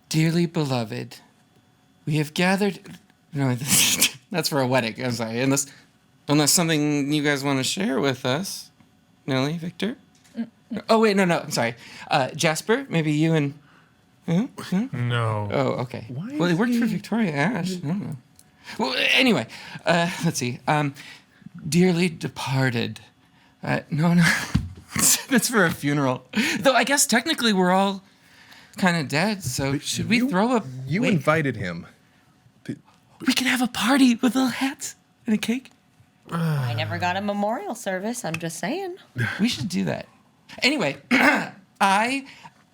Dearly beloved, we have gathered... No, that's for a wedding. I'm sorry. Unless something you guys want to share with us. Nellie, Victor? Oh, wait, no. I'm sorry. Jasper, maybe you and... No. Oh, okay. Well, it worked for Victoria Ash. I don't know. Well, anyway, let's see. Dearly departed. No. That's for a funeral. Though I guess technically we're all kind of dead, so should we throw a... You invited him. We could have a party with little hats and a cake. I never got a memorial service, I'm just saying. We should do that. Anyway, I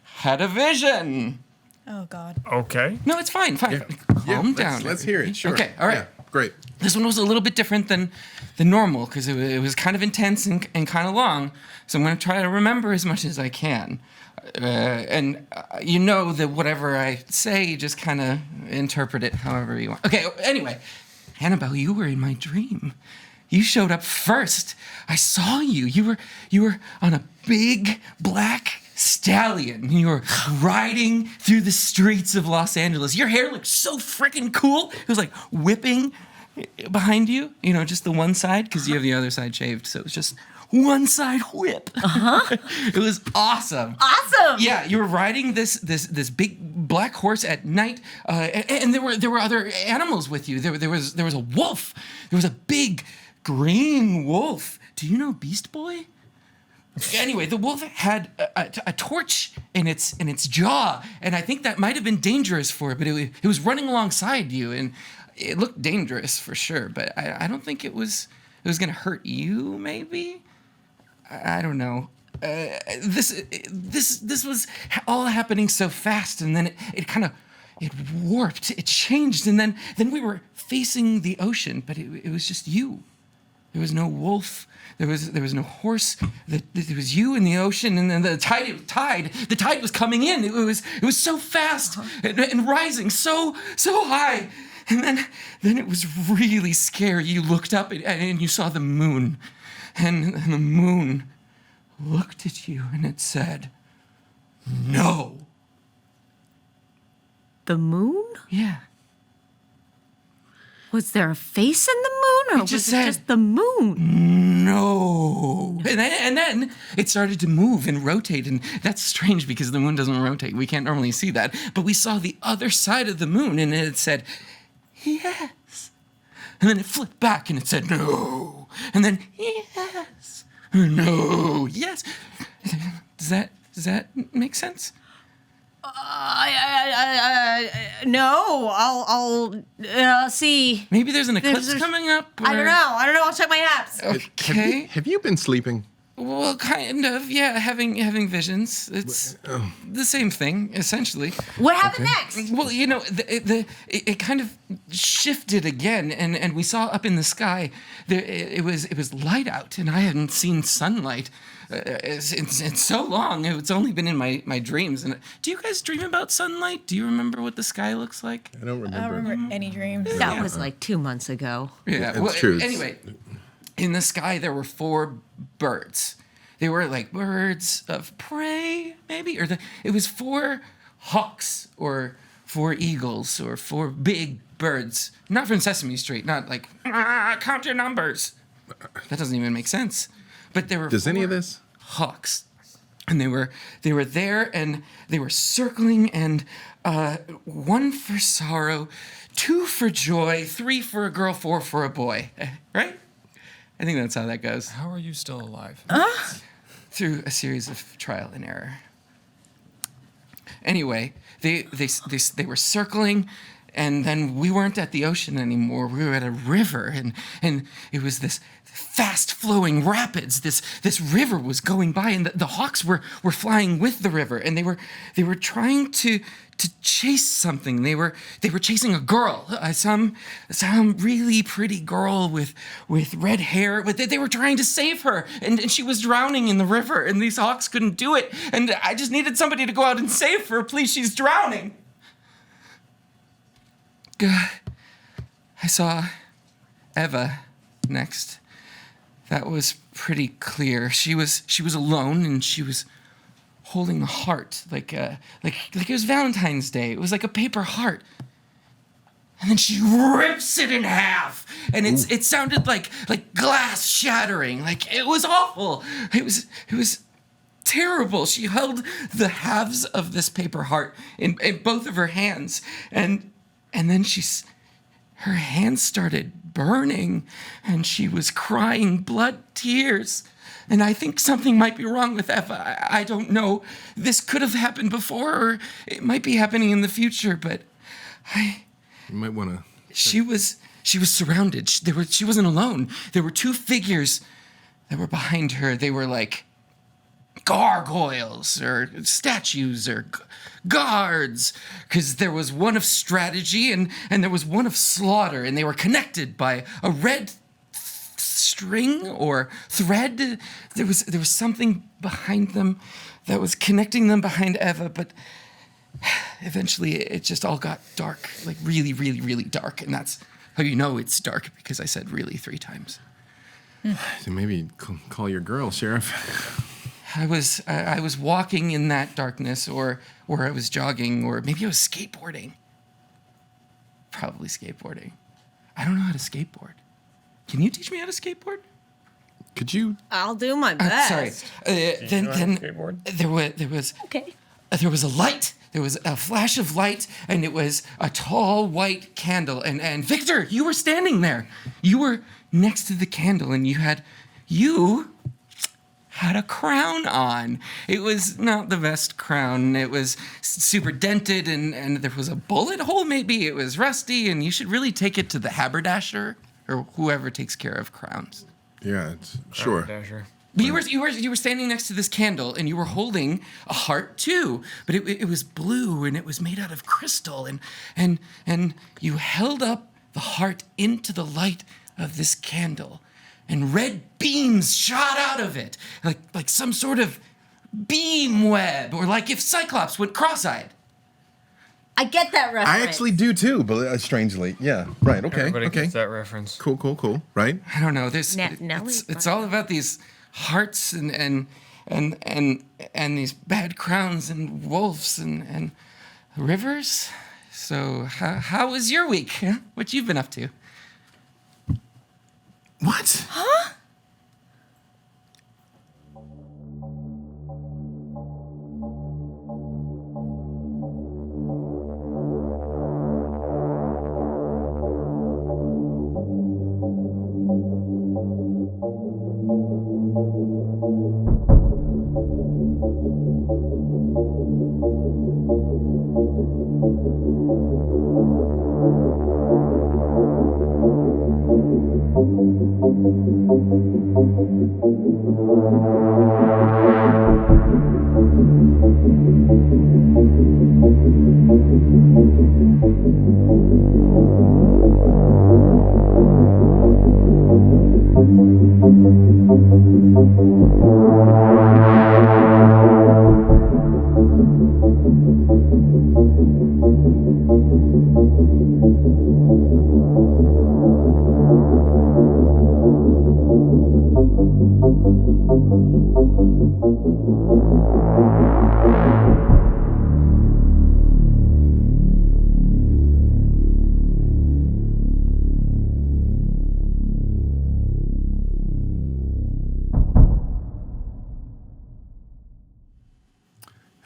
had a vision. Oh, God. Okay. No, it's fine. Calm down. Let's hear it. Sure. Okay, all right. Yeah, great. This one was a little bit different than normal because it was kind of intense and kind of long. So I'm going to try to remember as much as I can. You know that whatever I say, you just kind of interpret it however you want. Okay, anyway, Annabelle, you were in my dream. You showed up first. I saw you. You were on a big black stallion. You were riding through the streets of Los Angeles. Your hair looked so freaking cool. It was like whipping behind you. You know, just the one side because you have the other side shaved. So it was just one side whip. It was awesome. Awesome. Yeah, you were riding this big black horse at night, and there were other animals with you. There was a wolf. There was a big green wolf. Do you know Beast Boy? Anyway, the wolf had a torch in its jaw, and I think that might have been dangerous for it. But it was running alongside you, and it looked dangerous for sure. But I don't think it was gonna hurt you. Maybe. I don't know. This was all happening so fast, and then it warped, it changed, and then we were facing the ocean, but it was just you. There was no wolf. There was no horse. It was you in the ocean, and then the tide was coming in. It was so fast and rising so high, and then it was really scary. You looked up and you saw the moon. And the moon looked at you and it said, no. The moon? Yeah. Was there a face in the moon, or was it just the moon? No. And then it started to move and rotate, and that's strange because the moon doesn't rotate. We can't normally see that. But we saw the other side of the moon, and it said, yes. And then it flipped back and it said, no. And then, yes. No. Yes. Does that make sense? No. I'll see. Maybe there's an eclipse coming up. I don't know. I'll check my apps. Okay. Have you been sleeping? Well, kind of. Yeah, having visions. It's the same thing, essentially. What happened next? Well, you know, it kind of shifted again, and we saw up in the sky. It was light out, and I hadn't seen sunlight in so long. It's only been in my dreams. And do you guys dream about sunlight? Do you remember what the sky looks like? I don't remember. I don't remember any dreams. That was like 2 months ago. Yeah, it's true. Anyway, in the sky there were 4 birds. They were like birds of prey, maybe, or it was 4 hawks or 4 eagles or 4 big birds. Not from Sesame Street. Not like count your numbers. That doesn't even make sense. But there were. Does 4 any of this? Hawks, and they were there, and they were circling, and 1 for sorrow, 2 for joy, 3 for a girl, 4 for a boy. Right? I think that's how that goes. How are you still alive? Through a series of trial and error. Anyway, they were circling, and then we weren't at the ocean anymore. We were at a river, and it was this fast-flowing rapids. This river was going by, and the hawks were flying with the river, and they were trying to chase something. They were chasing a girl, some really pretty girl with red hair. They were trying to save her, and she was drowning in the river, and these hawks couldn't do it. And I just needed somebody to go out and save her. Please, she's drowning. I saw Eva next. That was pretty clear. She was alone, and she was holding a heart, like it was Valentine's Day. It was like a paper heart. And then she rips it in half, and it sounded like glass shattering. Like, it was awful. It was terrible. She held the halves of this paper heart in both of her hands, and then her hands started burning, and she was crying blood tears. And I think something might be wrong with Eva. I don't know. This could have happened before, or it might be happening in the future, but You might want to... She was surrounded. She wasn't alone. There were two figures that were behind her. They were like gargoyles or statues or guards, because there was one of strategy and there was one of slaughter, and they were connected by a red string or thread. There was something behind them that was connecting them behind Eva, but eventually it just all got dark, like really, really, really dark. And that's how you know it's dark, because I said really 3 times. So maybe call your girl, Sheriff. I was walking in that darkness, or I was jogging, or maybe I was skateboarding. Probably skateboarding. I don't know how to skateboard. Can you teach me how to skateboard? Could you... I'll do my best. Sorry. Then there was Okay. there was a light. There was a flash of light, and it was a tall white candle. And Victor, you were standing there. You were next to the candle, and you had a crown on. It was not the best crown. It was super dented, and there was a bullet hole maybe. It was rusty, and you should really take it to the haberdasher or whoever takes care of crowns. Yeah, sure. Dasher. But you were standing next to this candle, and you were holding a heart too. But it was blue, and it was made out of crystal, and you held up the heart into the light of this candle, and red beams shot out of it, like some sort of beam web, or like if Cyclops went cross-eyed. I get that reference. I actually do too, but strangely. Yeah, right, okay, Everybody okay. gets that reference. Cool, right? I don't know. There's Nelly, it's all about these hearts and these bad crowns and wolves and rivers. So how was your week? Huh? What you've been up to? What?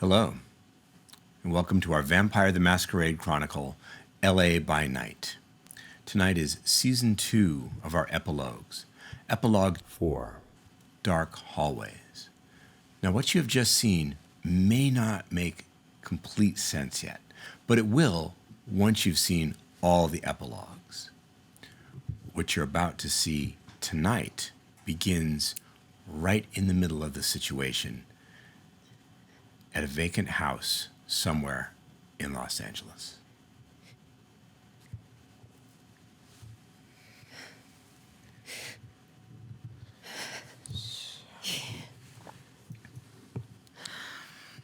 Hello, and welcome to our Vampire the Masquerade Chronicle, LA by Night. Tonight is Season 2 of our Epilogues, Epilogue 4, Dark Hallways. Now, what you have just seen may not make complete sense yet, but it will once you've seen all the epilogues. What you're about to see tonight begins right in the middle of the situation at a vacant house somewhere in Los Angeles.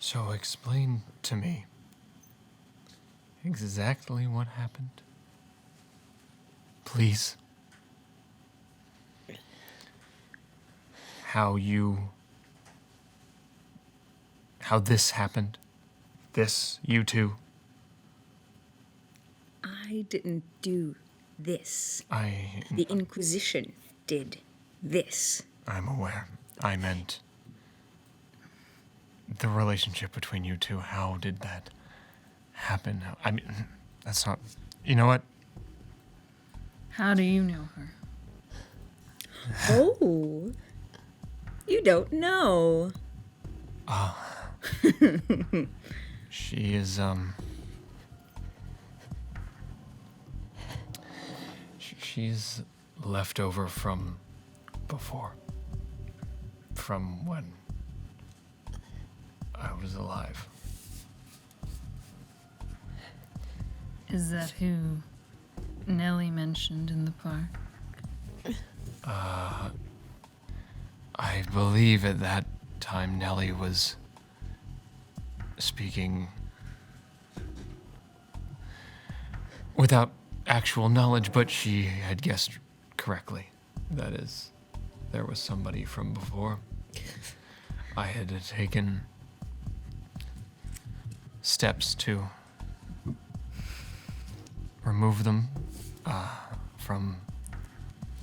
So explain to me exactly what happened. Please. How you how this happened? This, you two? I didn't do this. I... The Inquisition did this. I'm aware. I meant the relationship between you two. How did that happen? I mean, that's not... You know what? How do you know her? Oh, you don't know. She is, she's left over from before. From when I was alive. Is that who Nellie mentioned in the park? I believe at that time Nellie was speaking without actual knowledge, but she had guessed correctly. That is, there was somebody from before. I had taken steps to remove them from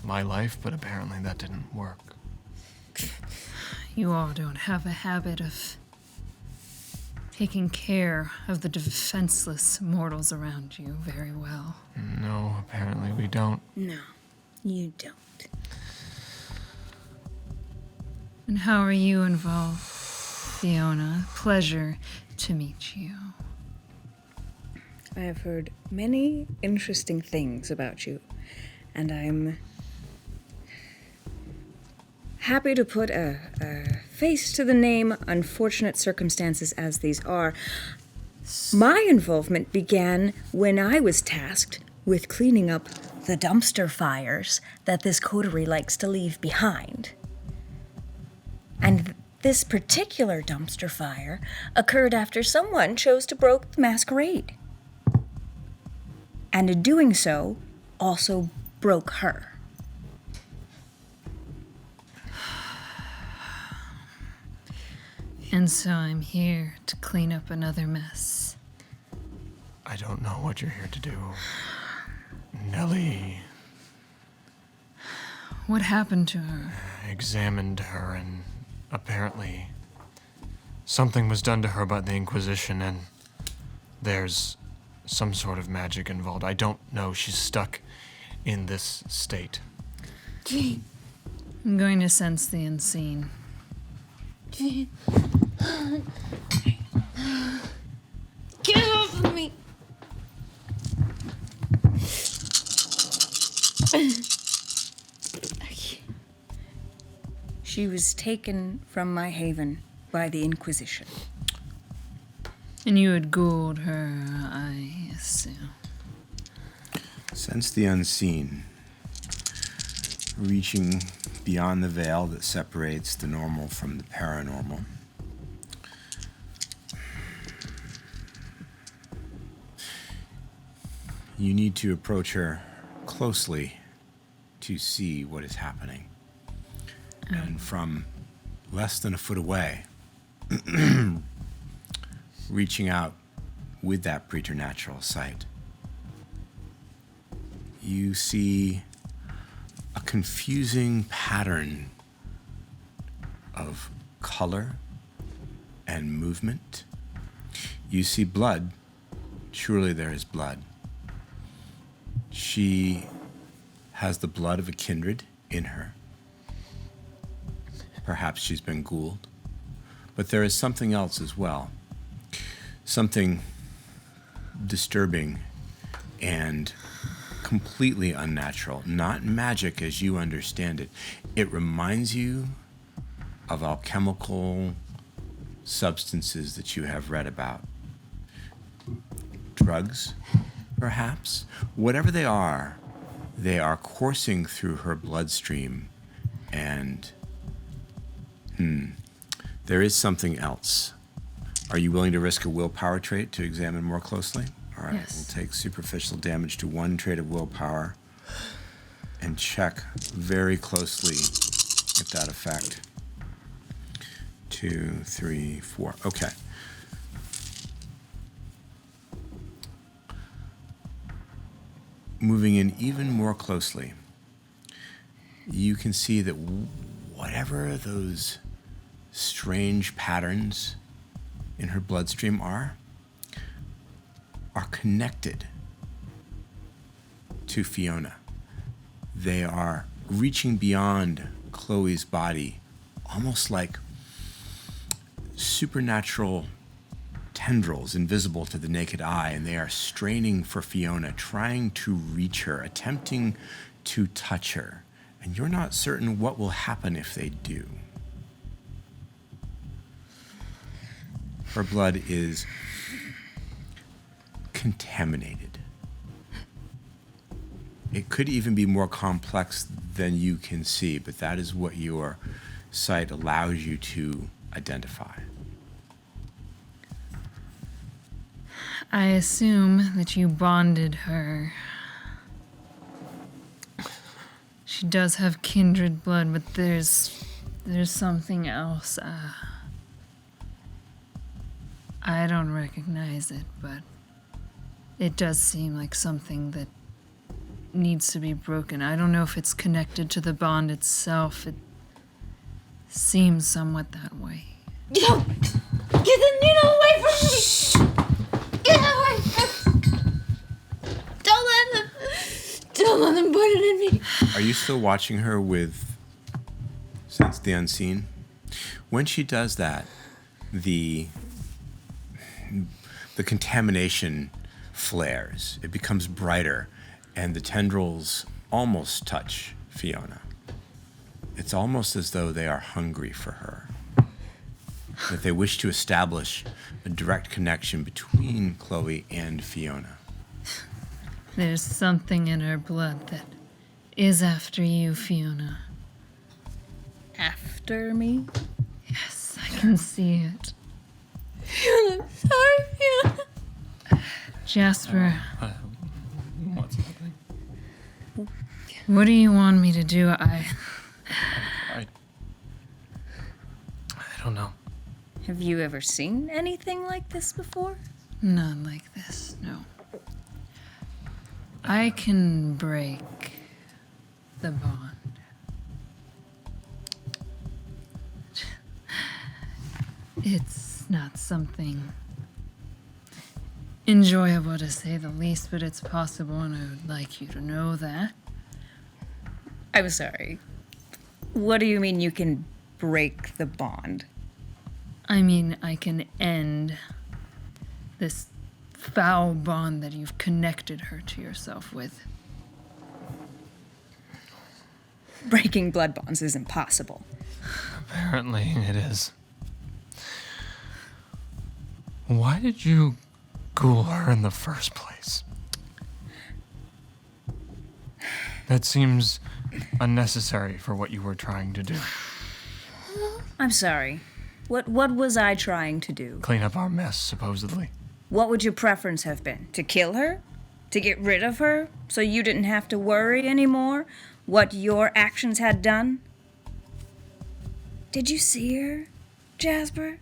my life, but apparently that didn't work. You all don't have a habit of taking care of the defenseless mortals around you very well. No, apparently we don't. No, you don't. And how are you involved, Fiona? Pleasure to meet you. I have heard many interesting things about you, and I'm happy to put a face to the name, unfortunate circumstances as these are. My involvement began when I was tasked with cleaning up the dumpster fires that this coterie likes to leave behind. And this particular dumpster fire occurred after someone chose to broke the masquerade. And in doing so, also broke her. And so I'm here to clean up another mess. I don't know what you're here to do. Nellie What happened to her? examined her, and apparently something was done to her by the Inquisition, and there's some sort of magic involved. I don't know. She's stuck in this state. I'm going to sense the unseen. Get off of me! She was taken from my haven by the Inquisition. And you had ghouled her, I assume. Sense the unseen, reaching beyond the veil that separates the normal from the paranormal. You need to approach her closely to see what is happening. And from less than a foot away, reaching out with that preternatural sight, you see a confusing pattern of color and movement. You see blood. Surely there is blood. She has the blood of a kindred in her. Perhaps she's been ghouled. But there is something else as well. Something disturbing and completely unnatural. Not magic as you understand it. It reminds you of alchemical substances that you have read about. Drugs, perhaps. Whatever they are coursing through her bloodstream, and there is something else. Are you willing to risk a willpower trait to examine more closely? All right, Yes. We'll take superficial damage to 1 trait of willpower and check very closely at that effect. 2, 3, 4. Okay. Moving in even more closely, you can see that whatever those strange patterns in her bloodstream are connected to Fiona. They are reaching beyond Chloe's body, almost like supernatural tendrils invisible to the naked eye, and they are straining for Fiona, trying to reach her, attempting to touch her. And you're not certain what will happen if they do. Her blood is contaminated. It could even be more complex than you can see, but that is what your sight allows you to identify. I assume that you bonded her. She does have kindred blood, but there's something else. I don't recognize it, but it does seem like something that needs to be broken. I don't know if it's connected to the bond itself. It seems somewhat that way. Get the needle away from me! Get away from me! Don't let them put it in me. Are you still watching her with Sense the Unseen? When she does that, the contamination flares. It becomes brighter, and the tendrils almost touch Fiona. It's almost as though they are hungry for her, that they wish to establish a direct connection between Chloe and Fiona. There's something in her blood that is after you, Fiona. After me? Yes, I can see it. I'm sorry, Fiona. Jasper, What's happening? what do you want me to do? I don't know. Have you ever seen anything like this before? Not like this, no. I can break the bond. It's not something enjoyable to say the least, but it's possible, and I would like you to know that. I'm sorry. What do you mean you can break the bond? I mean, I can end this foul bond that you've connected her to yourself with. Breaking blood bonds is impossible. Apparently it is. Why did you ghoul her in the first place? That seems unnecessary for what you were trying to do. I'm sorry. What was I trying to do? Clean up our mess, supposedly. What would your preference have been? To kill her? To get rid of her? So you didn't have to worry anymore what your actions had done? Did you see her, Jasper?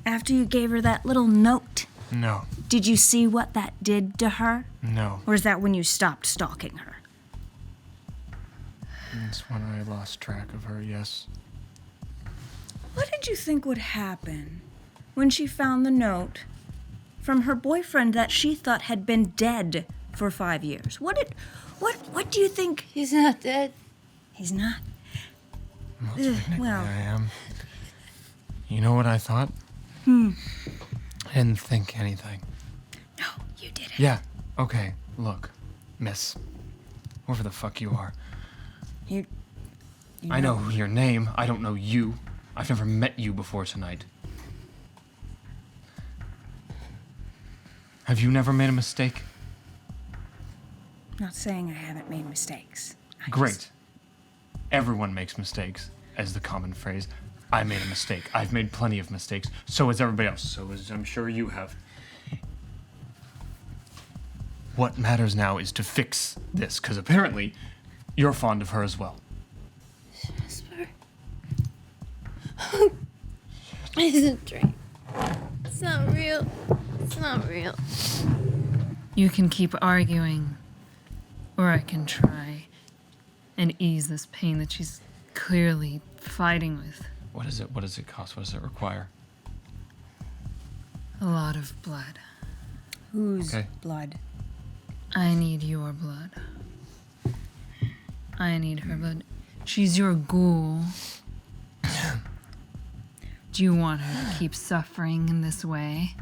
After you gave her that little note? No. Did you see what that did to her? No. Or is that when you stopped stalking her? It's when I lost track of her, yes. What did you think would happen when she found the note from her boyfriend that she thought had been dead for 5 years? What do you think? He's not dead. He's not. Well, technically well. I am. You know what I thought? I didn't think anything. No, you didn't. Yeah, okay, look, miss. Whoever the fuck you are. You I know your name, I don't know you. I've never met you before tonight. Have you never made a mistake? Not saying I haven't made mistakes. Great. Everyone makes mistakes, as the common phrase. I made a mistake. I've made plenty of mistakes. So has everybody else. So as I'm sure you have. What matters now is to fix this, because apparently you're fond of her as well. Jasper. It's a dream. It's not real. It's not real. You can keep arguing, or I can try and ease this pain that she's clearly fighting with. What is it? What does it cost? What does it require? A lot of blood. Whose Okay. blood? I need your blood. I need her blood. She's your ghoul. Do you want her to keep suffering in this way?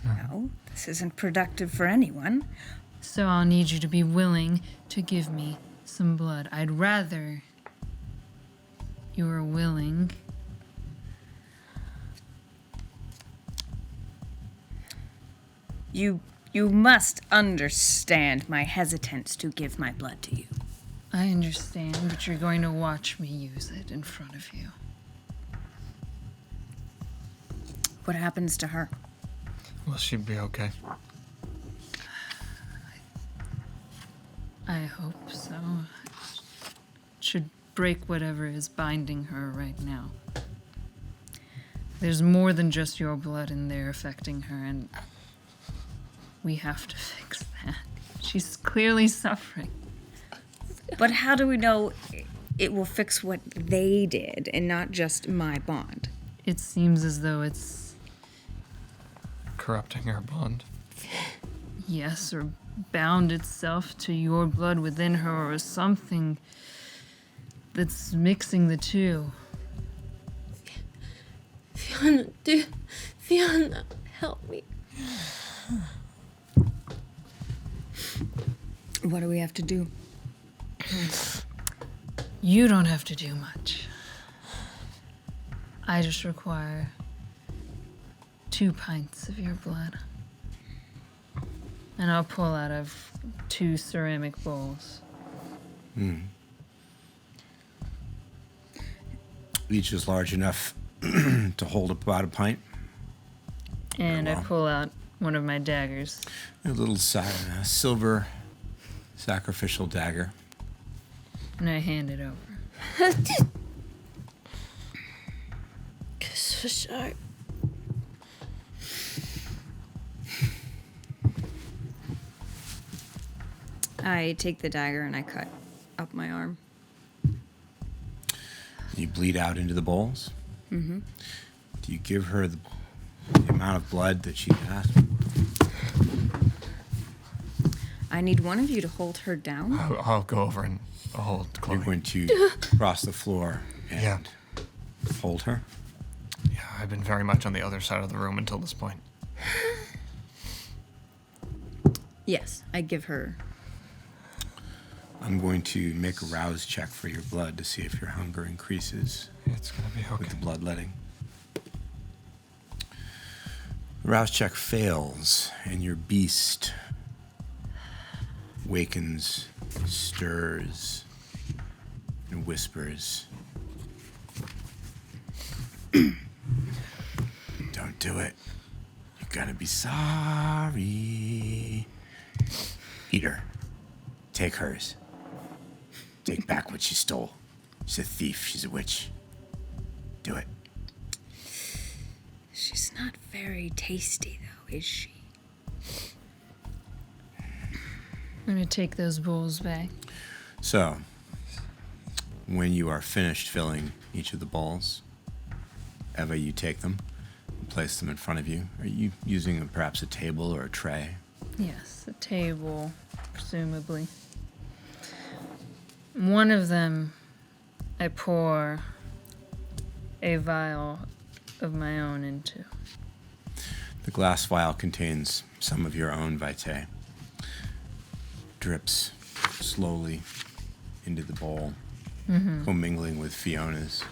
No, this isn't productive for anyone. So I'll need you to be willing to give me some blood. I'd rather you were willing. You must understand my hesitance to give my blood to you. I understand, but you're going to watch me use it in front of you. What happens to her? Will she be okay? I hope so. Should break whatever is binding her right now. There's more than just your blood in there affecting her, and we have to fix that. She's clearly suffering. But how do we know it will fix what they did and not just my bond? It seems as though it's Corrupting her bond. yes, or bound itself to your blood within her, or something that's mixing the two. Fiona, help me. What do we have to do? You don't have to do much. I just require 2 pints of your blood. And I'll pull out of 2 ceramic bowls. Each is large enough to hold about a pint. And I well. pull out one of my daggers. A little silver sacrificial dagger. And I hand it over. So sharp. I take the dagger and I cut up my arm. You bleed out into the bowls. Mm-hmm. Do you give her the amount of blood that she asked for? I need one of you to hold her down. I'll go over and hold Chloe. You're going to cross the floor and Yeah. hold her. Yeah, I've been very much on the other side of the room until this point. Yes, I give her. I'm going to make a rouse check for your blood to see if your hunger increases It's gonna be with okay. the bloodletting. The rouse check fails, and your beast wakens, stirs, and whispers. Don't do it. You're gonna be sorry. Eat her. Take hers. Take back what she stole. She's a thief. She's a witch. Do it. She's not very tasty, though, is she? I'm gonna take those bowls back. So, when you are finished filling each of the bowls, Eva, you take them and place them in front of you. Are you using perhaps a table or a tray? Yes, a table, presumably. One of them, I pour a vial of my own into. The glass vial contains some of your own vitae. Drips slowly into the bowl, commingling with Fiona's.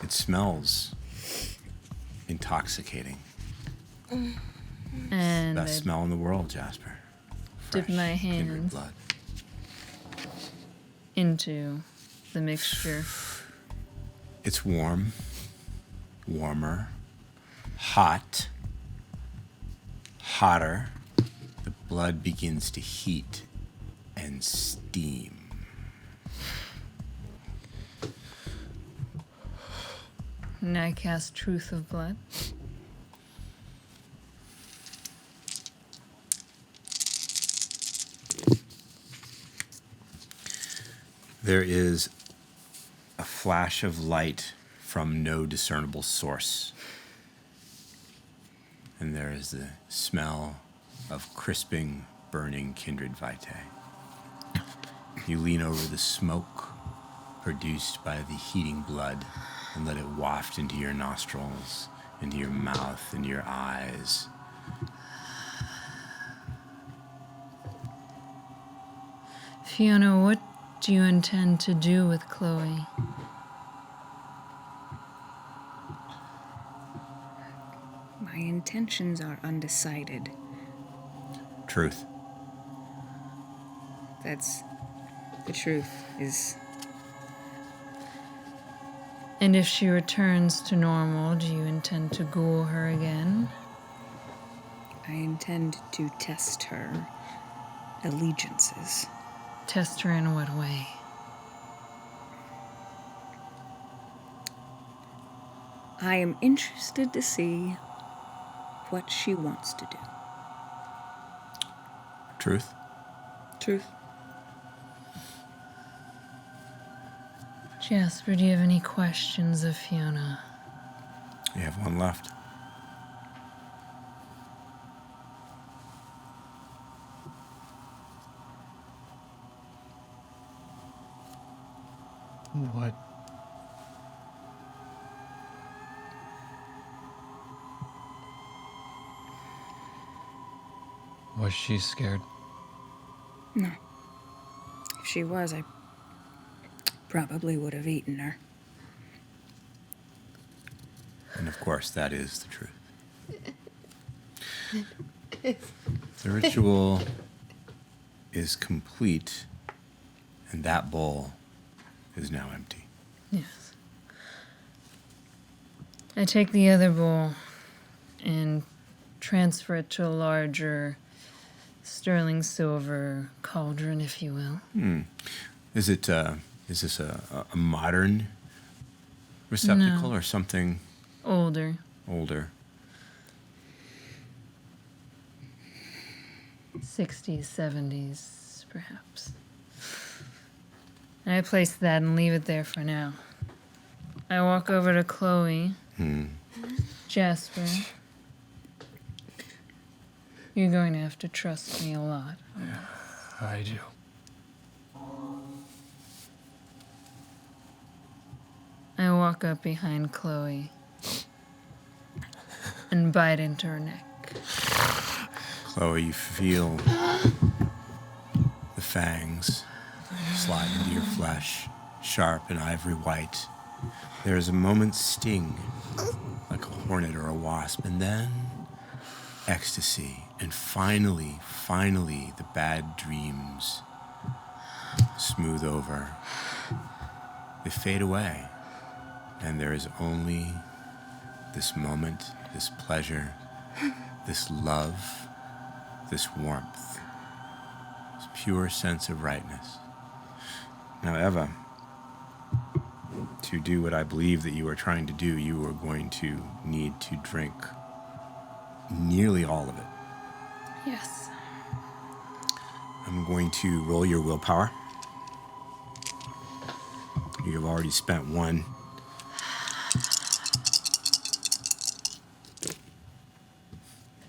It smells intoxicating. And Best I smell in the world, Jasper. dip Fresh, my kindred hands blood. into the mixture. It's warm, warmer, hot, hotter. The blood begins to heat and steam. and I cast Truth of Blood. There is a flash of light from no discernible source. And there is the smell of crisping, burning kindred vitae. You lean over the smoke produced by the heating blood and let it waft into your nostrils, into your mouth, into your eyes. Fiona, what do you intend to do with Chloe? My intentions are undecided. Truth. That's the truth, is And if she returns to normal, do you intend to ghoul her again? I intend to test her allegiances. Test her in what way? I am interested to see what she wants to do. Truth. Truth. Jasper, do you have any questions of Fiona? You have one left. What? Was she scared? No. If she was, I probably would have eaten her. And of course, that is the truth. The ritual is complete, and that bowl is now empty. Yes. I take the other bowl and transfer it to a larger sterling silver cauldron, if you will. Is this a modern receptacle No. or something Older. older? 60s, 70s, perhaps. And I place that and leave it there for now. I walk over to Chloe. Jasper. You're going to have to trust me a lot. I do. I walk up behind Chloe and bite into her neck. Chloe, you feel the fangs slide into your flesh, sharp and ivory white. There is a moment's sting, like a hornet or a wasp, and then ecstasy. And finally, the bad dreams smooth over. They fade away, and there is only this moment, this pleasure, this love, this warmth, this pure sense of rightness. Now, Eva, to do what I believe that you are trying to do, you are going to need to drink nearly all of it. Yes. I'm going to roll your willpower. You have already spent one.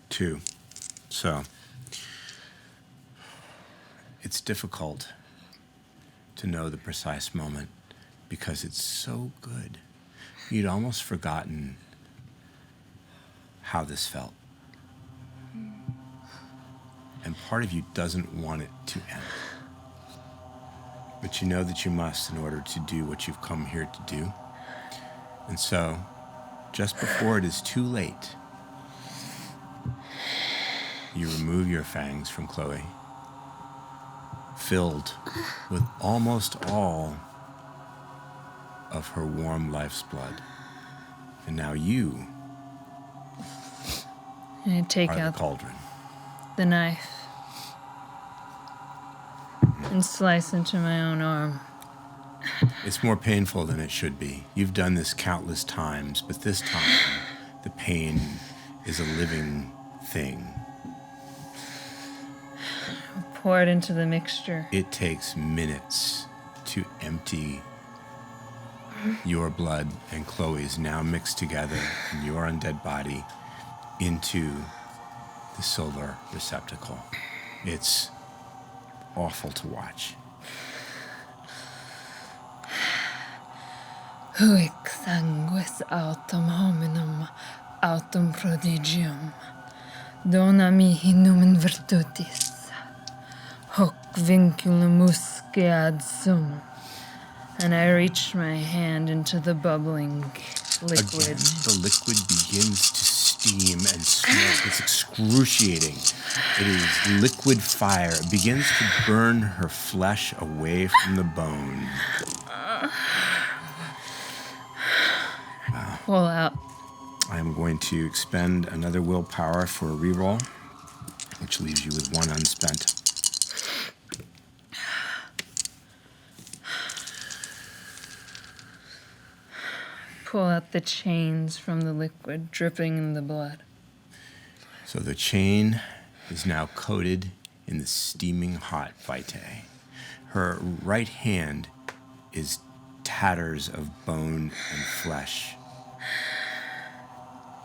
Two. So, it's difficult to know the precise moment because it's so good. You'd almost forgotten how this felt. And part of you doesn't want it to end. But you know that you must in order to do what you've come here to do. And so, just before it is too late, you remove your fangs from Chloe, filled with almost all of her warm life's blood. And now you And I take are the out cauldron. the knife and slice into my own arm. It's more painful than it should be. You've done this countless times, but this time, the pain is a living thing. Pour it into the mixture. It takes minutes to empty your blood and Chloe's now mixed together in your undead body into the silver receptacle. It's awful to watch. Huic sanguis autum hominum autum prodigium. Dona mihi numen virtutis. Hoc vinculum usque ad sum. And I reach my hand into the bubbling liquid. Again, the liquid begins to steam and smoke. It's excruciating. It is liquid fire. It begins to burn her flesh away from the bone. Pull out. I'm going to expend another willpower for a reroll, which leaves you with one unspent. Pull out the chains from the liquid dripping in the blood. So the chain is now coated in the steaming hot vitae. Her right hand is tatters of bone and flesh.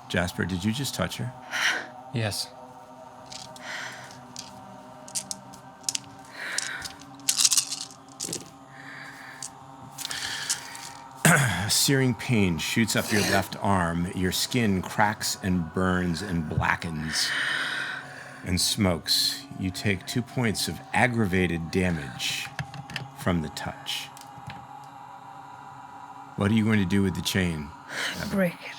Jasper, did you just touch her? Yes. A searing pain shoots up your left arm. Your skin cracks and burns and blackens and smokes. You take 2 points of aggravated damage from the touch. What are you going to do with the chain? Break it.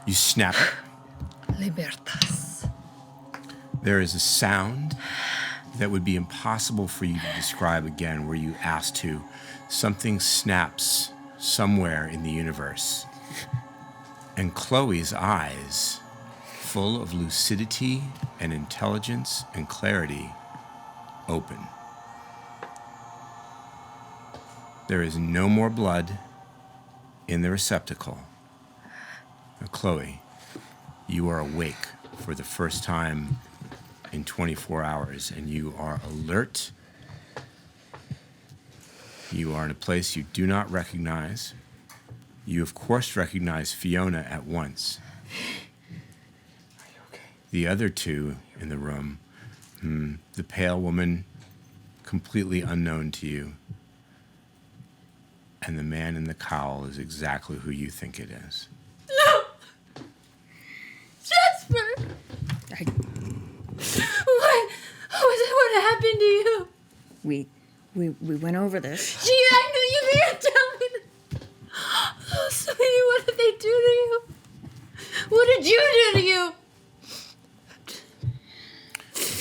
You snap it. Libertas. There is a sound that would be impossible for you to describe again were you asked to. Something snaps somewhere in the universe. And Chloe's eyes, full of lucidity and intelligence and clarity, open. There is no more blood in the receptacle. Now, Chloe, you are awake for the first time in 24 hours, and you are alert. You are in a place you do not recognize. You, of course, recognize Fiona at once. Are you okay? The other two in the room, the pale woman, completely unknown to you, and the man in the cowl is exactly who you think it is. No! Jasper! What happened to you? We went over this. Gee, I knew you were gonna tell me that. Oh, sweetie, what did they do to you? What did you do to you?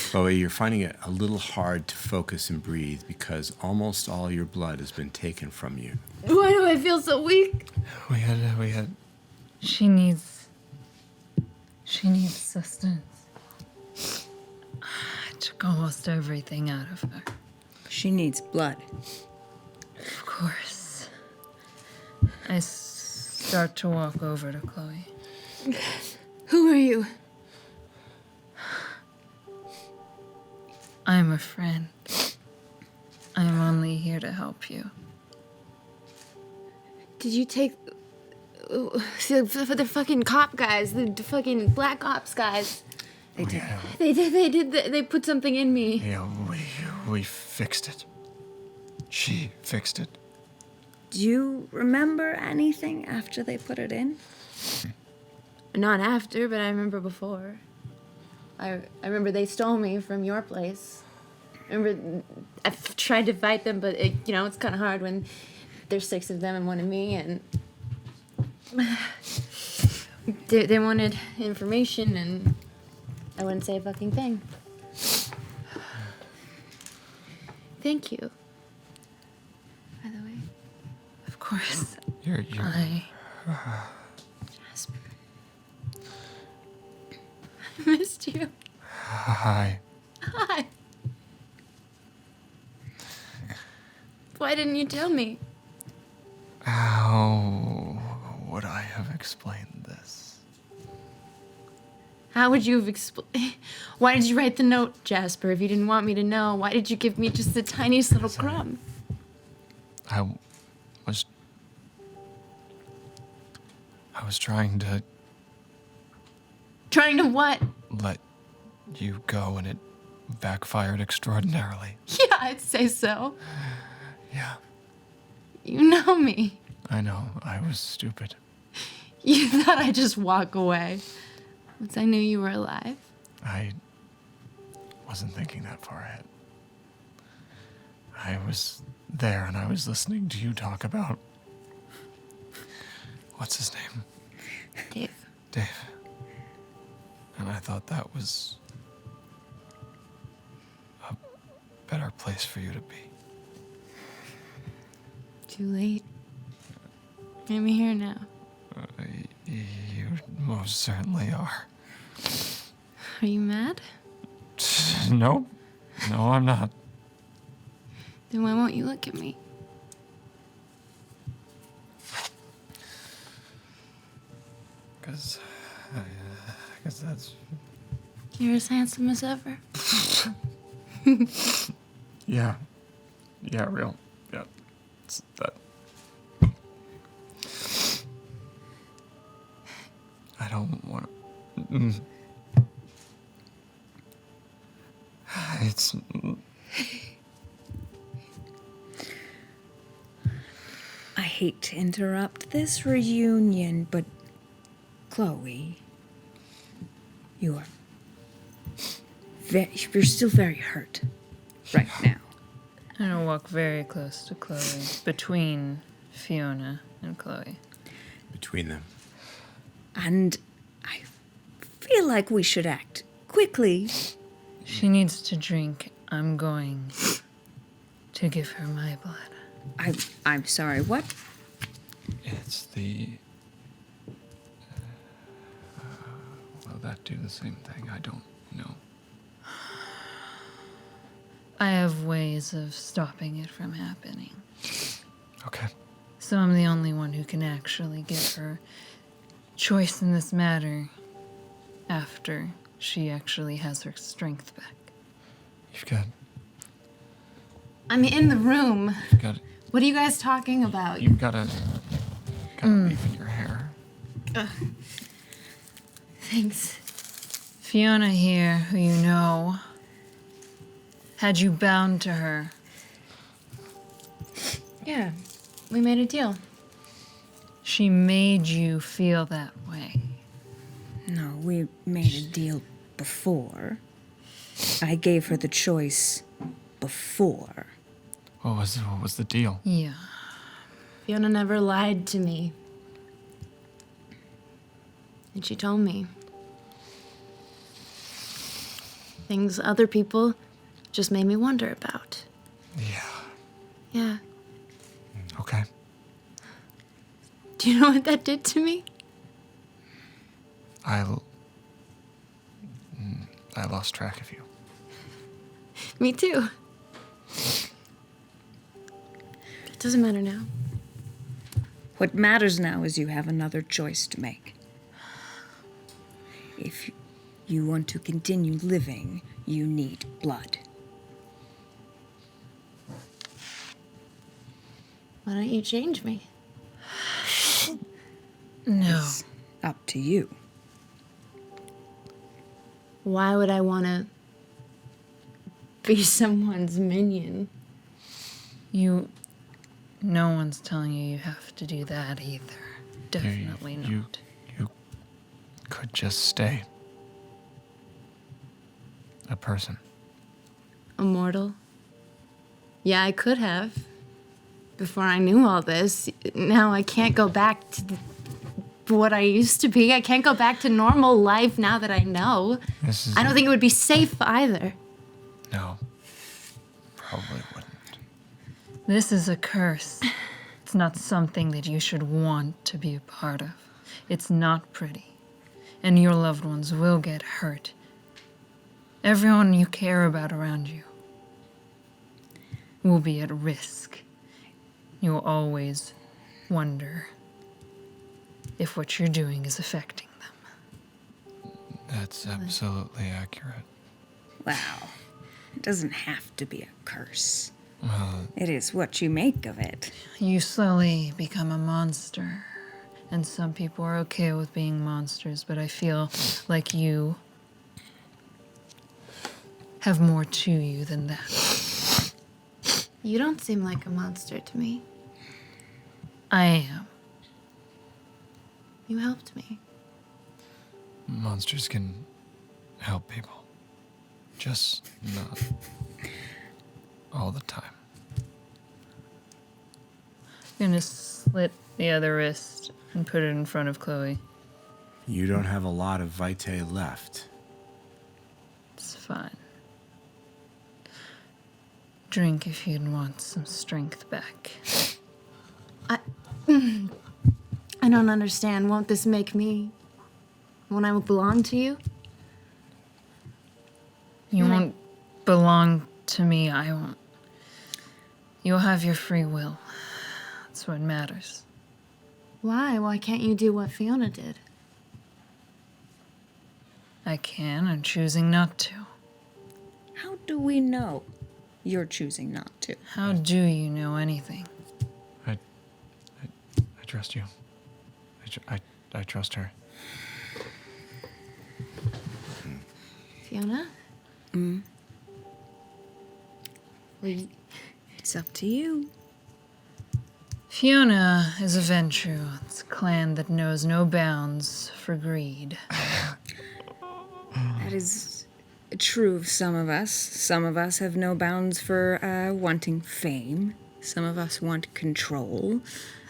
Chloe, you're finding it a little hard to focus and breathe because almost all your blood has been taken from you. Why do I feel so weak? We had. She needs sustenance. I took almost everything out of her. She needs blood. Of course. I start to walk over to Chloe. Who are you? I'm a friend. I'm only here to help you. Did you take for the fucking cop guys, the fucking black ops guys? They did. They put something in me. Yeah, we fixed it. She fixed it. Do you remember anything after they put it in? Not after, but I remember before. I remember they stole me from your place. I remember I tried to fight them, but it's kind of hard when there's 6 of them and 1 of me, and they wanted information, and I wouldn't say a fucking thing. Thank you. By the way. Of course. You're Jasper. I missed you. Hi. Hi. Why didn't you tell me? How would I have explained this? How would you have explained? Why did you write the note, Jasper, if you didn't want me to know? Why did you give me just the tiniest little crumb? I was trying to Trying to what? let you go, and it backfired extraordinarily. Yeah, I'd say so. Yeah, You know me. I know. I was stupid. You thought I'd just walk away once I knew you were alive. I wasn't thinking that far ahead. I was there and I was listening to you talk about... What's his name? Dave. Dave. And I thought that was a better place for you to be. Too late. I'm here now. You most certainly are. Are you mad? No. No, I'm not. Then why won't you look at me? Because that's... You're as handsome as ever. Yeah. Yeah, real. Yeah. It's that. I don't want to... It's... I hate to interrupt this reunion, but Chloe, you're still very hurt right now. I'm gonna walk very close to Chloe, between Fiona and Chloe. Between them. And I feel like we should act quickly. She needs to drink. I'm going to give her my blood. I'm sorry, what? It's the... will that do the same thing? I don't know. I have ways of stopping it from happening. Okay. So I'm the only one who can actually give her choice in this matter after she actually has her strength back. You've got... I'm in the room. You've got... What are you guys talking about? You've got a... Got a leaf in your hair. Thanks. Fiona here, who you know, had you bound to her. Yeah, we made a deal. She made you feel that way. No, we made a deal before. I gave her the choice before. What was the deal? Yeah. Fiona never lied to me. And she told me things other people just made me wonder about. Yeah. Yeah. Okay. Do you know what that did to me? I lost track of you. Me too. It doesn't matter now. What matters now is you have another choice to make. If you want to continue living, you need blood. Why don't you change me? No. It's up to you. Why would I want to be someone's minion? No one's telling you have to do that either. Definitely not. You could just stay a person. Immortal? Yeah, I could have. Before I knew all this. Now I can't go back to what I used to be. I can't go back to normal life now that I know. I don't think it would be safe either. No. Probably wouldn't. This is a curse. It's not something that you should want to be a part of. It's not pretty. And your loved ones will get hurt. Everyone you care about around you will be at risk. You will always wonder if what you're doing is affecting them. That's absolutely accurate. Wow. It doesn't have to be a curse. Well, It is what you make of it. You slowly become a monster. And some people are okay with being monsters, but I feel like you have more to you than that. You don't seem like a monster to me. I am. You helped me. monsters can help people. Just not all the time. I'm gonna slit the other wrist and put it in front of Chloe. You don't have a lot of vitae left. It's fine. Drink if you'd want some strength back. I don't understand. Won't this make me... Won't I belong to you? You Right. won't belong to me, I won't. You'll have your free will. That's what matters. Why? Why can't you do what Fiona did? I can, I'm choosing not to. How do we know you're choosing not to? How do you know anything? I trust you. I trust her. Fiona? It's up to you. Fiona is a Ventru. It's a clan that knows no bounds for greed. That is true of some of us. Some of us have no bounds for wanting fame. Some of us want control.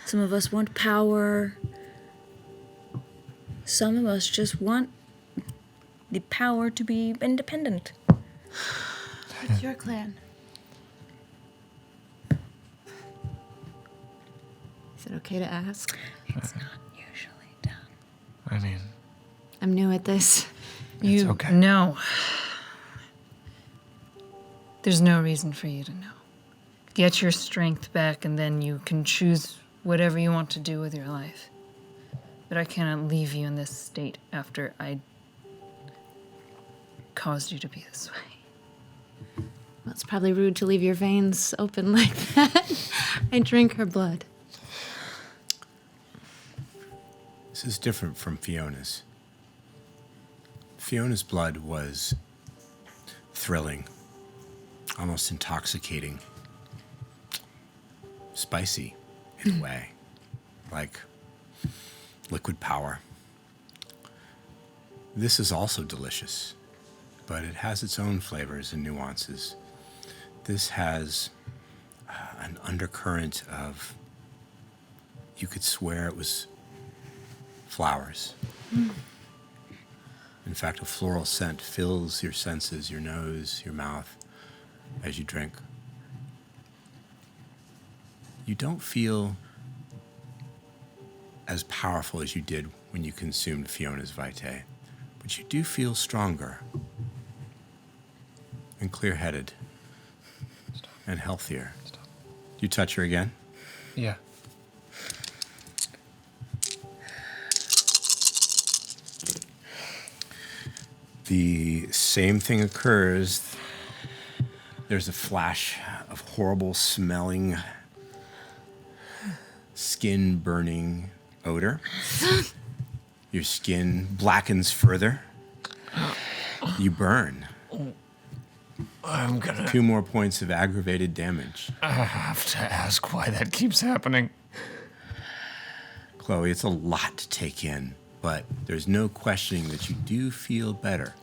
Some of us want power. Some of us just want the power to be independent. What's your clan? Is it okay to ask? It's not usually done. I mean, I'm new at this. You okay. know. There's no reason for you to know. Get your strength back, and then you can choose whatever you want to do with your life. But I cannot leave you in this state after I caused you to be this way. Well, it's probably rude to leave your veins open like that. I drink her blood. This is different from Fiona's. Fiona's blood was thrilling, almost intoxicating, spicy in a way, like liquid power. This is also delicious, but it has its own flavors and nuances. This has an undercurrent of, you could swear it was flowers. In fact, a floral scent fills your senses, your nose, your mouth, as you drink. You don't feel as powerful as you did when you consumed Fiona's vitae, but you do feel stronger and clear-headed and healthier. You touch her again? Yeah. The same thing occurs. There's a flash of horrible smelling, skin burning odor. Your skin blackens further. You burn. I'm gonna 2 more points of aggravated damage. have to ask why that keeps happening. Chloe, it's a lot to take in, but there's no questioning that you do feel better.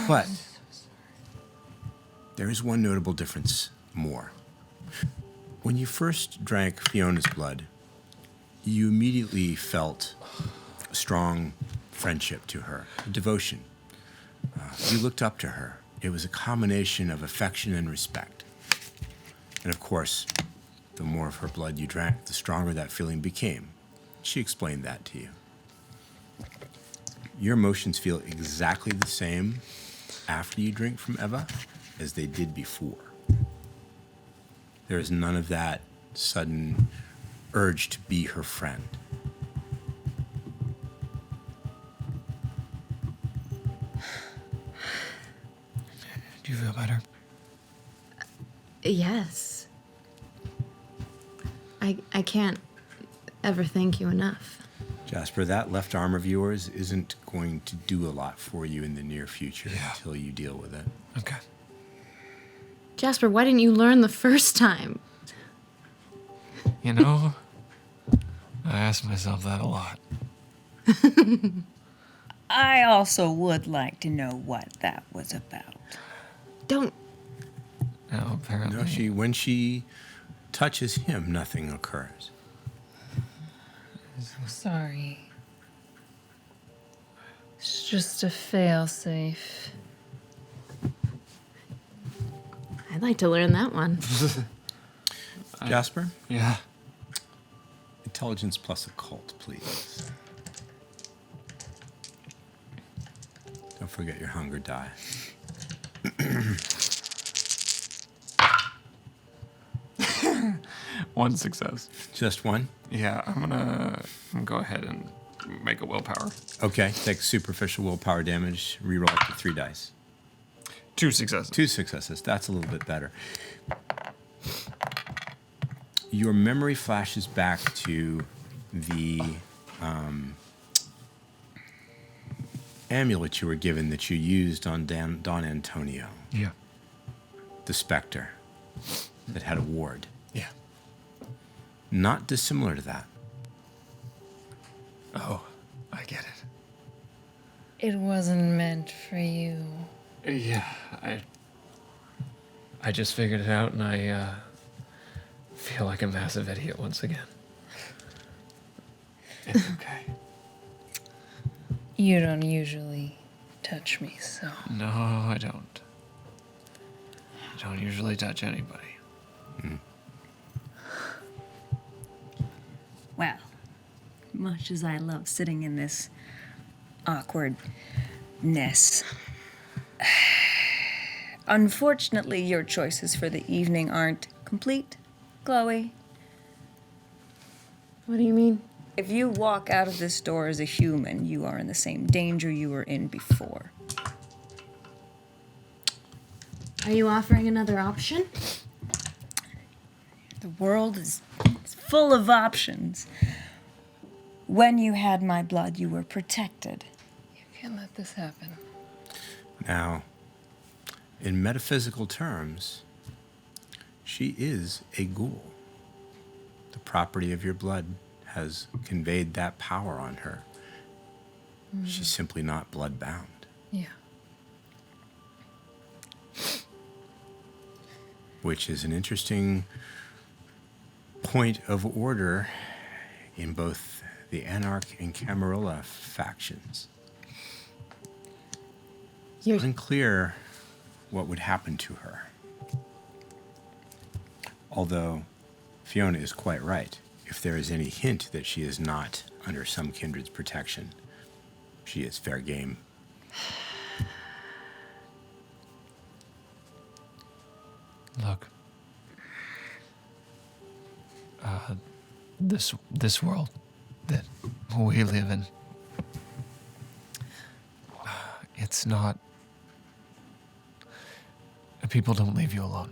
But there is one notable difference more. When you first drank Fiona's blood, you immediately felt a strong friendship to her, a devotion. You looked up to her. It was a combination of affection and respect. And of course, the more of her blood you drank, the stronger that feeling became. She explained that to you. Your emotions feel exactly the same after you drink from Eva as they did before. There is none of that sudden urge to be her friend. Do you feel better? Yes. I can't ever thank you enough. Jasper, that left arm of yours isn't going to do a lot for you in the near future Yeah. until you deal with it. Okay. Jasper, why didn't you learn the first time? You know, I ask myself that a lot. I also would like to know what that was about. Don't. No, apparently. No, when she touches him, nothing occurs. Sorry. It's just a failsafe. I'd like to learn that one. Jasper, Yeah. intelligence plus occult, please. Don't forget your hunger die. One success. Just one? Yeah, I'm gonna go ahead and make a willpower. Okay, take superficial willpower damage, reroll up to 3 dice. 2 successes. 2 successes, that's a little bit better. Your memory flashes back to the amulet you were given that you used on Don Antonio, Yeah. the specter that had a ward. Yeah. Not dissimilar to that. Oh, I get it. It wasn't meant for you. Yeah, I just figured it out, and I feel like a massive idiot once again. It's okay. You don't usually touch me, so. No, I don't. I don't usually touch anybody. Well, much as I love sitting in this awkwardness, unfortunately, your choices for the evening aren't complete, Chloe. What do you mean? If you walk out of this door as a human, you are in the same danger you were in before. Are you offering another option? The world is full of options. When you had my blood, you were protected. You can't let this happen. Now, in metaphysical terms, she is a ghoul. The property of your blood has conveyed that power on her. She's simply not blood-bound, Yeah. which is an interesting point of order in both the Anarch and Camarilla factions. You're Unclear what would happen to her. Although Fiona is quite right. If there is any hint that she is not under some kindred's protection, she is fair game. Look. This world that we live in, it's not. People don't leave you alone.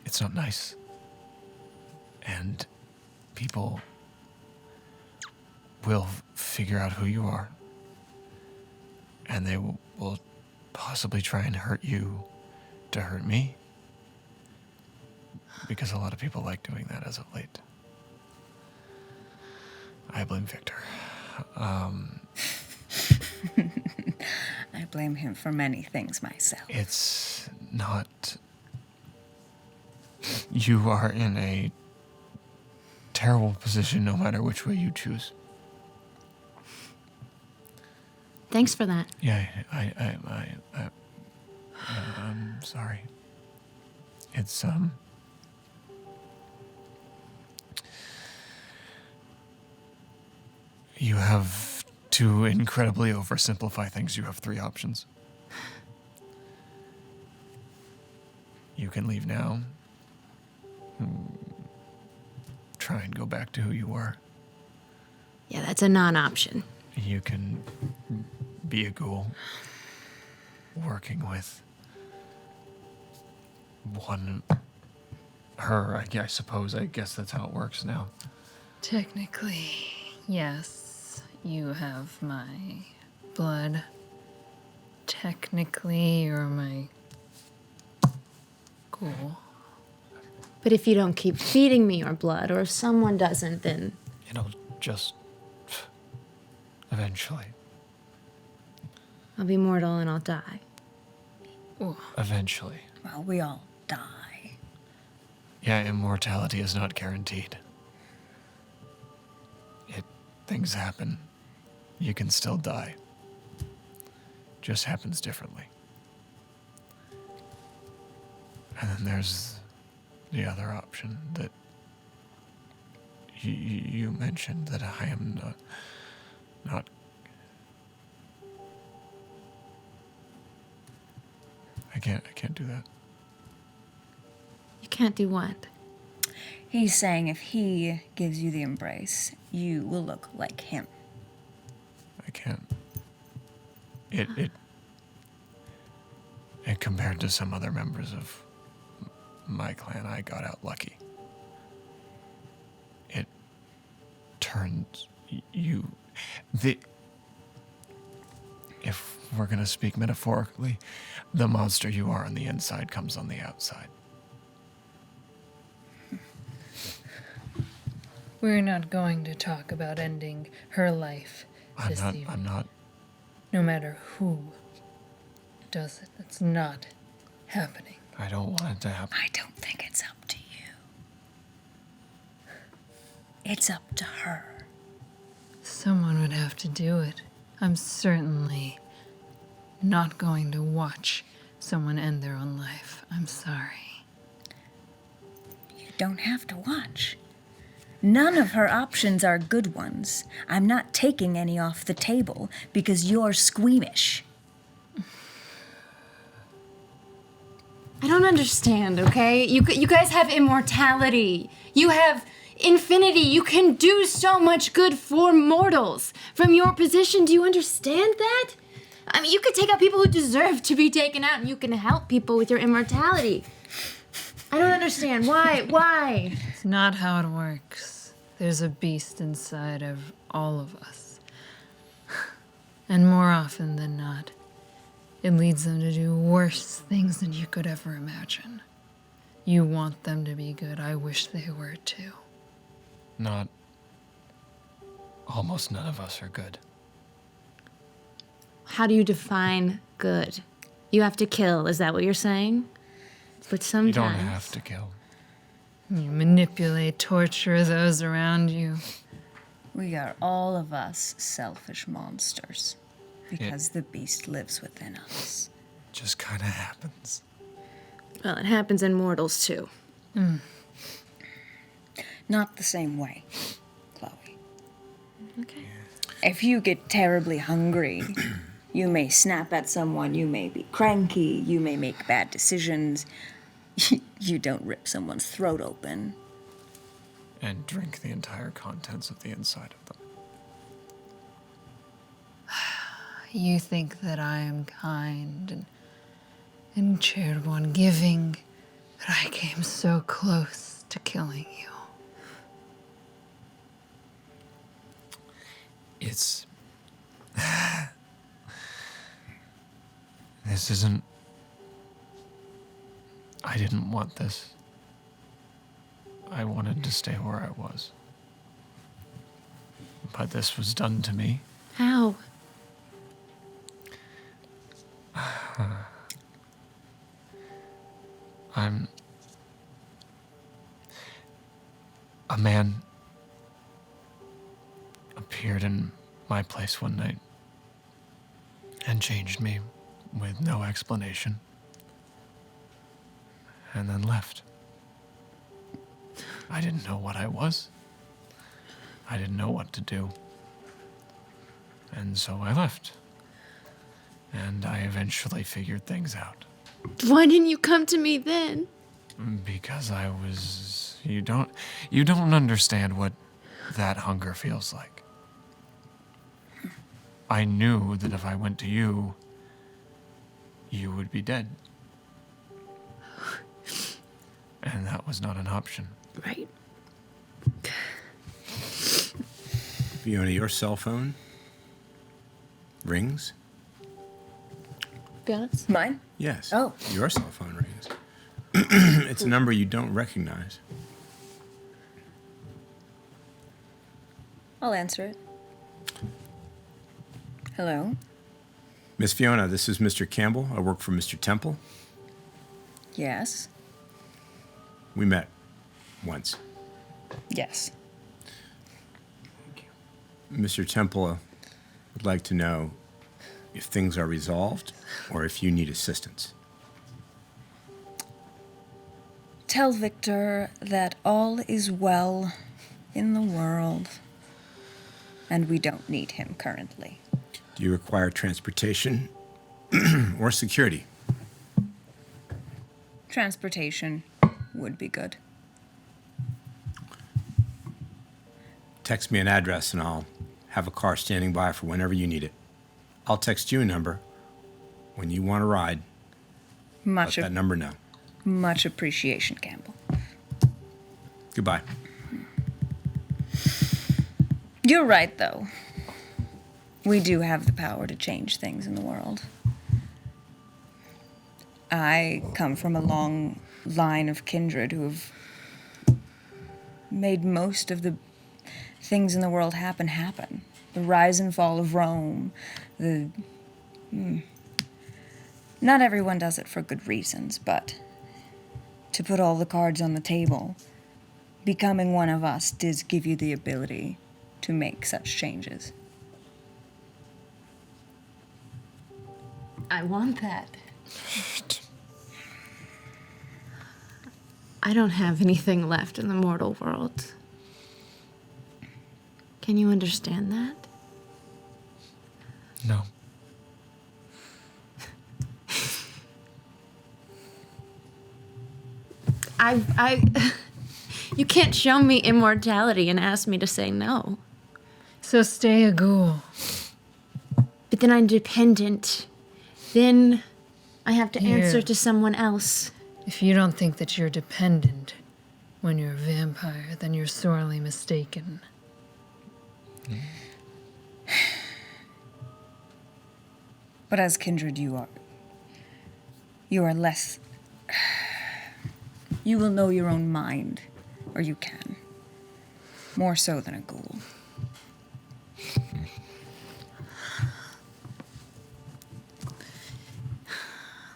It's not nice. And people will figure out who you are. And they will possibly try and hurt you to hurt me. Because a lot of people like doing that as of late. I blame Victor. I blame him for many things myself. It's not. You are in a terrible position no matter which way you choose. Thanks for that. Yeah, I'm sorry. It's, you have to incredibly oversimplify things. You have 3 options. You can leave now. try and go back to who you were. Yeah, that's a non-option. You can be a ghoul working with her, I suppose. I guess that's how it works now. Technically, yes, you have my blood. Technically, you're my ghoul. But if you don't keep feeding me your blood, or if someone doesn't, then... It'll just... eventually. I'll be mortal and I'll die. Eventually. Well, we all die. Yeah, immortality is not guaranteed. Things happen. You can still die. Just happens differently. And then there's the other option that you mentioned, that I am not. I can't do that. You can't do what? He's saying if he gives you the embrace, you will look like him. I can't. It compared to some other members of my clan, I got out lucky. It turns you... If we're gonna speak metaphorically, the monster you are on the inside comes on the outside. We're not going to talk about ending her life this evening. I'm not. No matter who does it, it's not happening. I don't want it to happen. I don't think it's up to you. It's up to her. Someone would have to do it. I'm certainly not going to watch someone end their own life. I'm sorry. You don't have to watch. None of her options are good ones. I'm not taking any off the table because you're squeamish. I don't understand, okay? You guys have immortality. You have infinity. You can do so much good for mortals. From your position, do you understand that? I mean, you could take out people who deserve to be taken out, and you can help people with your immortality. I don't understand. Why? It's not how it works. There's a beast inside of all of us. And more often than not, it leads them to do worse things than you could ever imagine. You want them to be good. I wish they were too. Not. Almost none of us are good. How do you define good? You have to kill, is that what you're saying? But sometimes... You don't have to kill. You manipulate, torture those around you. We are all of us selfish monsters because the beast lives within us. Just kind of happens. Well, it happens in mortals, too. Not the same way, Chloe. Okay. If you get terribly hungry, you may snap at someone, you may be cranky, you may make bad decisions. You don't rip someone's throat open. And drink the entire contents of the inside of them. You think that I am kind and charitable and giving, but I came so close to killing you. It's... This isn't... I didn't want this. I wanted to stay where I was. But this was done to me. How? A man appeared in my place one night and changed me with no explanation, and then left. I didn't know what I was. I didn't know what to do. And so I left. And I eventually figured things out. Why didn't you come to me then? Because I was You don't understand what that hunger feels like. I knew that if I went to you, you would be dead. And that was not an option. Right. Fiona, your cell phone rings? Be honest. Mine? Yes. Oh. Your cell phone rings. It's a number you don't recognize. I'll answer it. Hello? Miss Fiona, this is Mr. Campbell. I work for Mr. Temple. Yes. We met once. Yes. Mr. Temple would like to know if things are resolved or if you need assistance. Tell Victor that all is well in the world, and we don't need him currently. Do you require transportation or security? Transportation would be good. Text me an address and I'll have a car standing by for whenever you need it. I'll text you a number. When you want to ride, let that number know. Much appreciation, Campbell. Goodbye. You're right, though. We do have the power to change things in the world. I come from a long line of kindred who have made most of the things in the world happen. The rise and fall of Rome, Not everyone does it for good reasons, but to put all the cards on the table, becoming one of us does give you the ability to make such changes. I want that. I don't have anything left in the mortal world. Can you understand that? No. You can't show me immortality and ask me to say no. So stay a ghoul. But then I'm dependent. Then I have to Here. answer to someone else. If you don't think that you're dependent when you're a vampire, then you're sorely mistaken. But as kindred, you are less. You will know your own mind, or you can. More so than a ghoul.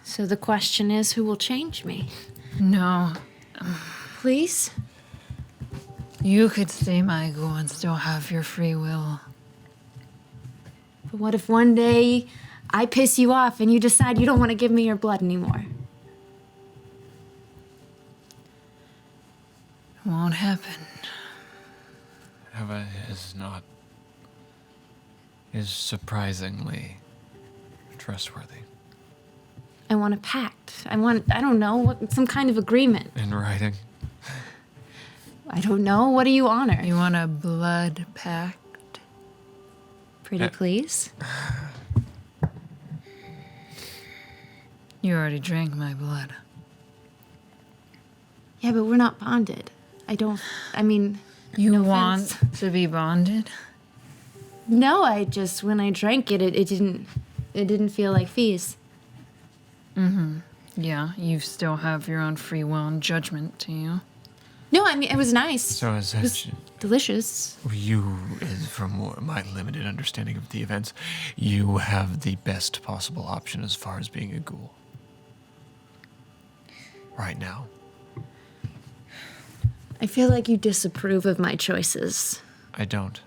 So the question is, who will change me? No, Please? you could stay my ghoul and still have your free will. But what if one day I piss you off and you decide you don't want to give me your blood anymore? It won't happen. Eva is surprisingly trustworthy. I want a pact. I don't know, some kind of agreement. In writing. I don't know. What do you honor? You want a blood pact? Pretty please? You already drank my blood. Yeah, but we're not bonded. You no want offense. to be bonded? No, when I drank it, it didn't feel like fees. Yeah, you still have your own free will and judgment to you. No, it was nice. So It was delicious. from my limited understanding of the events, you have the best possible option as far as being a ghoul. Right now. I feel like you disapprove of my choices. I don't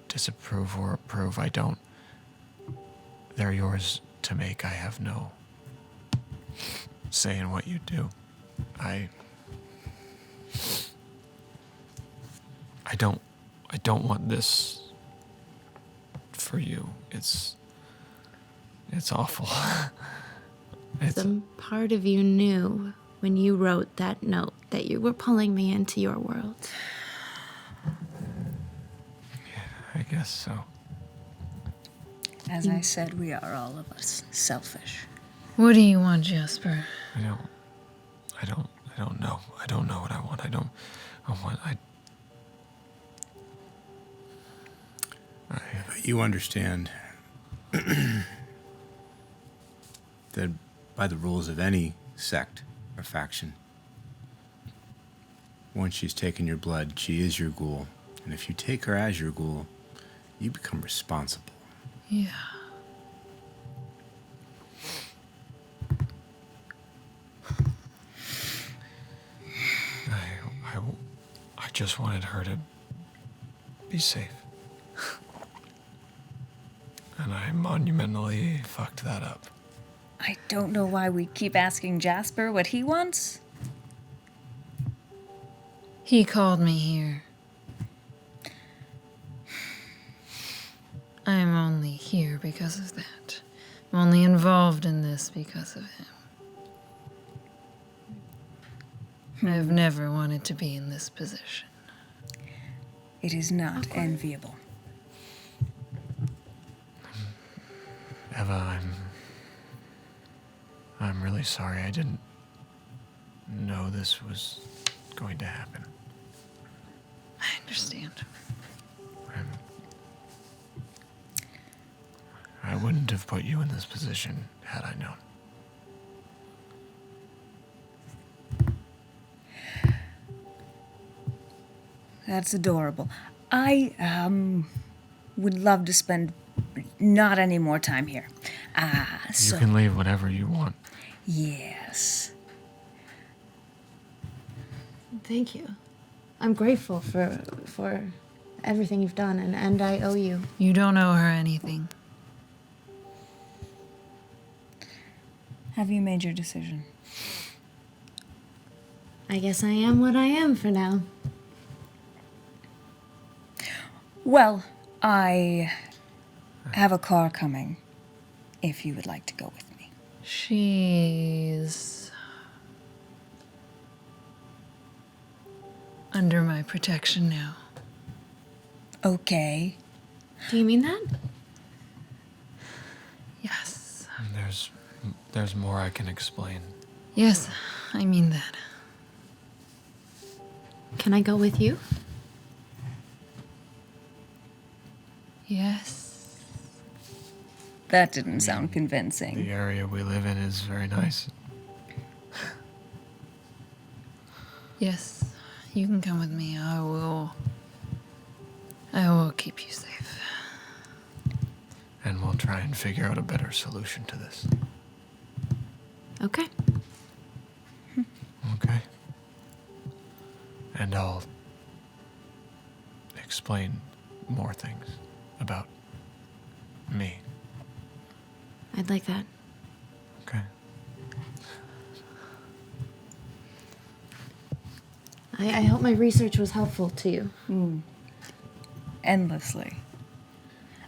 disapprove or approve. They're yours to make. I have no say in what you do. I don't want this for you. It's awful. Some part of you knew when you wrote that note that you were pulling me into your world. I guess so. As I said, we are all of us selfish. What do you want, Jasper? I don't know. I don't know what I want. You understand that by the rules of any sect or faction, once she's taken your blood, she is your ghoul. And if you take her as your ghoul, you become responsible. Yeah. I just wanted her to be safe. And I monumentally fucked that up. I don't know why we keep asking Jasper what he wants. He called me here. I'm only here because of that. I'm only involved in this because of him. I've never wanted to be in this position. It is not enviable. Eva, I'm really sorry. I didn't know this was going to happen. I understand. I wouldn't have put you in this position had I known. That's adorable. I would love to spend not any more time here. You can leave whenever you want. Yes. Thank you. I'm grateful for everything you've done, and I owe you. You don't owe her anything. Have you made your decision? I guess I am what I am for now. Well, I have a car coming, if you would like to go with me. She's under my protection now. Okay. Do you mean that? Yes. There's more I can explain. Yes, I mean that. Can I go with you? Yes. That didn't sound The convincing. area we live in is very nice. Yes, you can come with me. I will keep you safe. And we'll try and figure out a better solution to this. Okay. Okay? And I'll explain more things about me. I'd like that. Okay? I hope my research was helpful to you. Endlessly.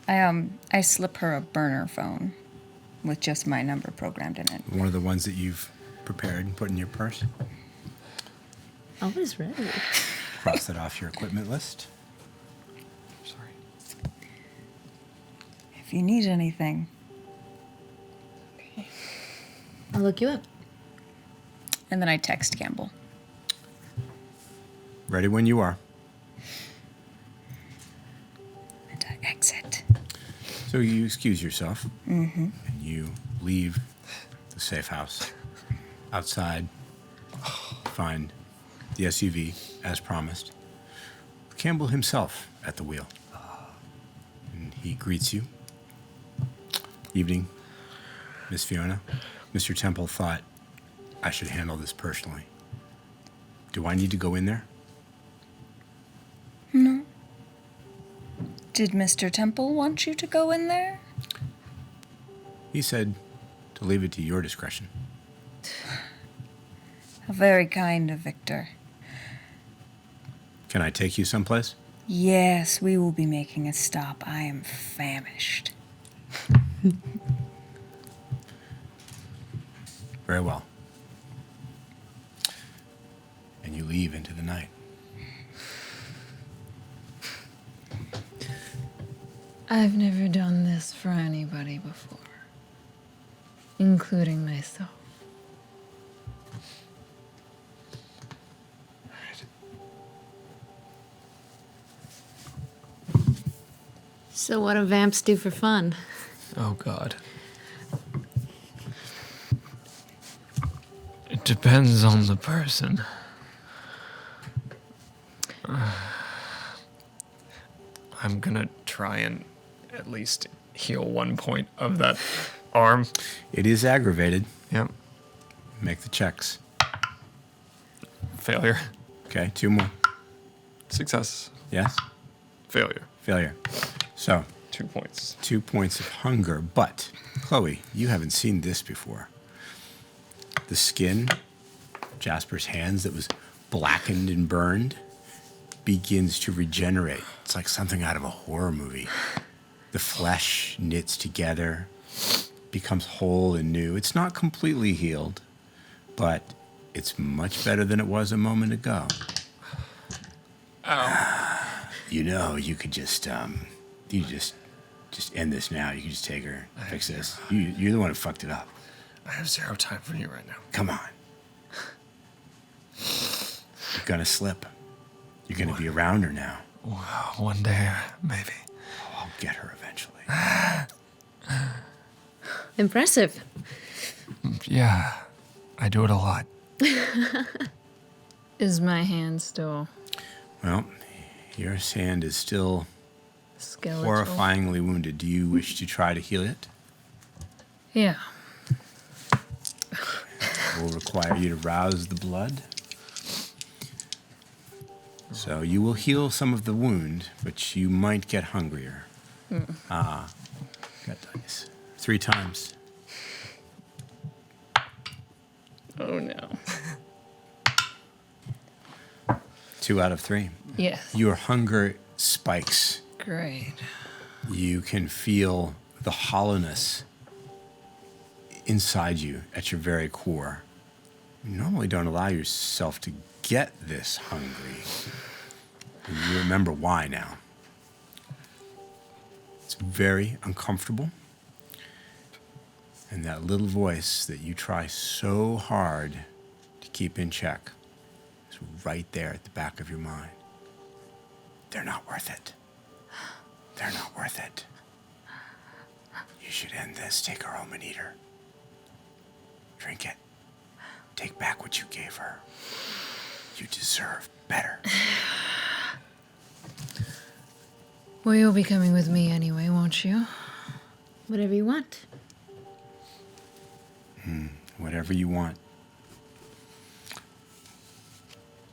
I slip her a burner phone with just my number programmed in it. One of the ones that you've prepared and put in your purse. Always ready. Cross that off your equipment list. Sorry. If you need anything. I'll look you up. And then I text Campbell. Ready when you are. And I exit. So you excuse yourself. And you leave the safe house. Outside, find the SUV, as promised. Campbell himself at the wheel. And he greets you. Evening, Miss Fiona. Mr. Temple thought I should handle this personally. Do I need to go in there? No. Did Mr. Temple want you to go in there? He said to leave it to your discretion. How very kind of Victor. Can I take you someplace? Yes, we will be making a stop. I am famished. Very well. weave into the night. I've never done this for anybody before, including myself. So what do vamps do for fun? Oh, God. It depends on the person. I'm gonna try and at least heal 1 point of that arm. It is aggravated. Yep. Make the checks. Failure. Okay, 2 more. Success. Yes? Failure. Failure. So, 2 points. 2 points of hunger, but Chloe, you haven't seen this before. The skin, Jasper's hands that was blackened and burned, begins to regenerate. It's like something out of a horror movie. The flesh knits together, becomes whole and new. It's not completely healed, but it's much better than it was a moment ago. You know, you could just end this now. You could just take her, fix this. You're the one who fucked it up. I have 0 time for you right now. Come on. You're gonna slip. You're gonna be around her now. Well, one day, maybe. I'll get her eventually. Impressive. Yeah, I do it a lot. Is my hand still Well, your hand is still skeletal? horrifyingly wounded. Do you wish to try to heal it? Yeah. It will require you to rouse the blood. So you will heal some of the wound, but you might get hungrier. Got dice. 3 times. Oh no. 2 out of 3. Yes. Your hunger spikes. Great. You can feel the hollowness inside you at your very core. You normally don't allow yourself to get this hungry. And you remember why now. It's very uncomfortable. And that little voice that you try so hard to keep in check is right there at the back of your mind. They're not worth it. They're not worth it. You should end this. Take her home and eat her. Drink it. Take back what you gave her. You deserve better. Well, you'll be coming with me anyway, won't you? Whatever you want. Whatever you want.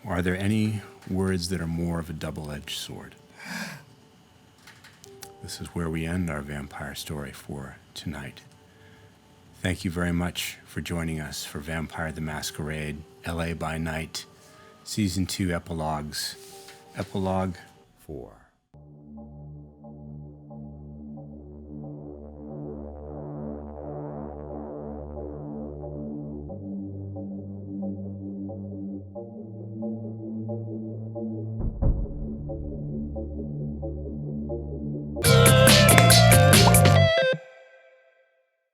Are there any words that are more of a double-edged sword? This is where we end our vampire story for tonight. Thank you very much for joining us for Vampire the Masquerade, LA by Night, Season 2 Epilogues. Epilogue 4.